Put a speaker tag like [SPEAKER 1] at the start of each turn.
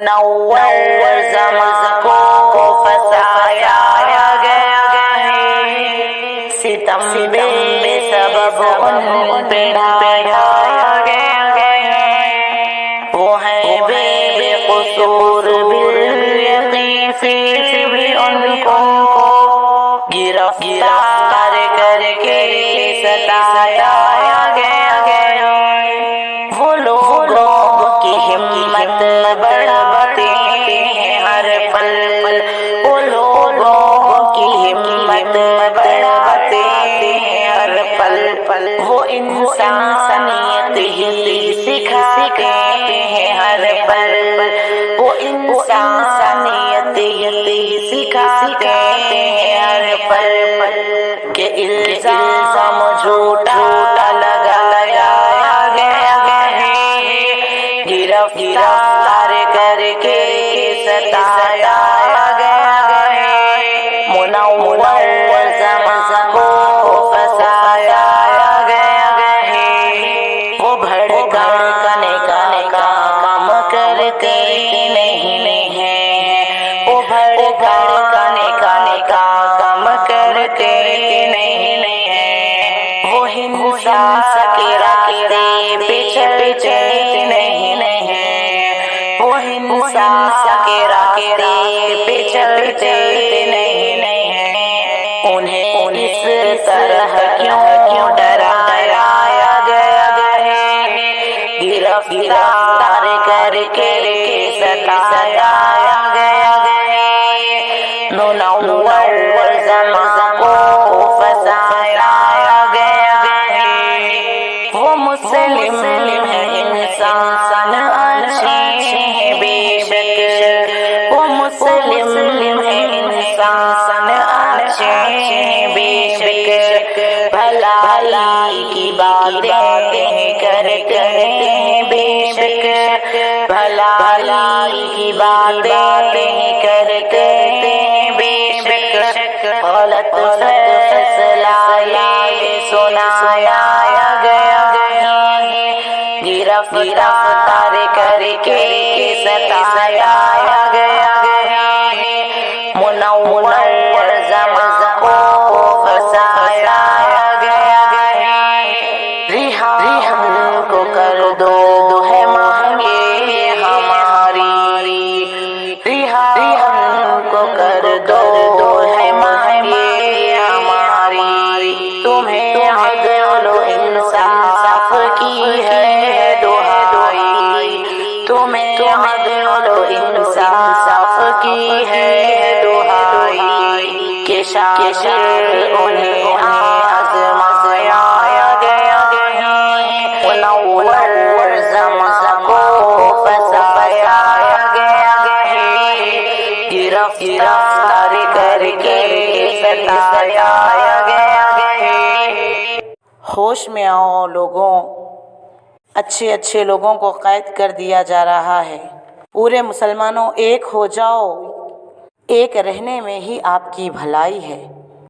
[SPEAKER 1] नौवर ज़मां को फसाया गया है, सितम बेसबब उन पे ढाया गया है। वो है बेकसूर बिल-यक़ीन, फिर भी उनको गिरफ्तार करके सताया गया है। वो लोगों की हिम्मत बढ़ाते हैं हर पल, वो लोगों की हिम्मत बढ़ाते हैं हर पल। वो इंसानियत ही सिखाते हैं हर पल, वो इंसानियत ही सिखाते हैं हर पल। के इल्जाम झूठा लगाया गया है, गिरफ्तार करके सताया गया है। मुनव्वर ज़मां को फसाया गया है। वो भड़काने का काम करते नहीं है, वो भड़काने का काम करते नहीं है। वो हिंसा के रास्ते पे चलते नहीं है, वो हिंसा के रास्ते पे चलते नहीं है। उन्हें इस तरह क्यों डराया गया है, गिरफ्तार करके सताया गया है। मुनव्वर ज़मां को फसाया गया है। वो मुस्लिम है, इंसान अच्छे हैं बेशक, वो मुस्लिम है, इंसान अच्छे हैं बेशक। भलाई की बातें करते हैं बेशक, भलाई की बातें करते हैं बेशक। गलत फैसला ये सुनाया गया है, गिरफ्तार करके सताया गया है। मुनव्वर ज़मां को फसाया गया है। रिहा हमको कर दो है मांगे हमारी, रिहा हमको कर दो है मांगे हमारी। तुम्हें अदल इंसाफ की है दुहाई, तुम्हें अदल इंसाफ की है दुहाई। के शायर उन्हें आज़माया गया है। मुनव्वर ज़मां को फसाया गया है, गिरफ्तार करके सताया गया है।
[SPEAKER 2] होश में आओ लोगों, अच्छे लोगों को कैद कर दिया जा रहा है। पूरे मुसलमानों एक हो जाओ, एक रहने में ही आपकी भलाई है।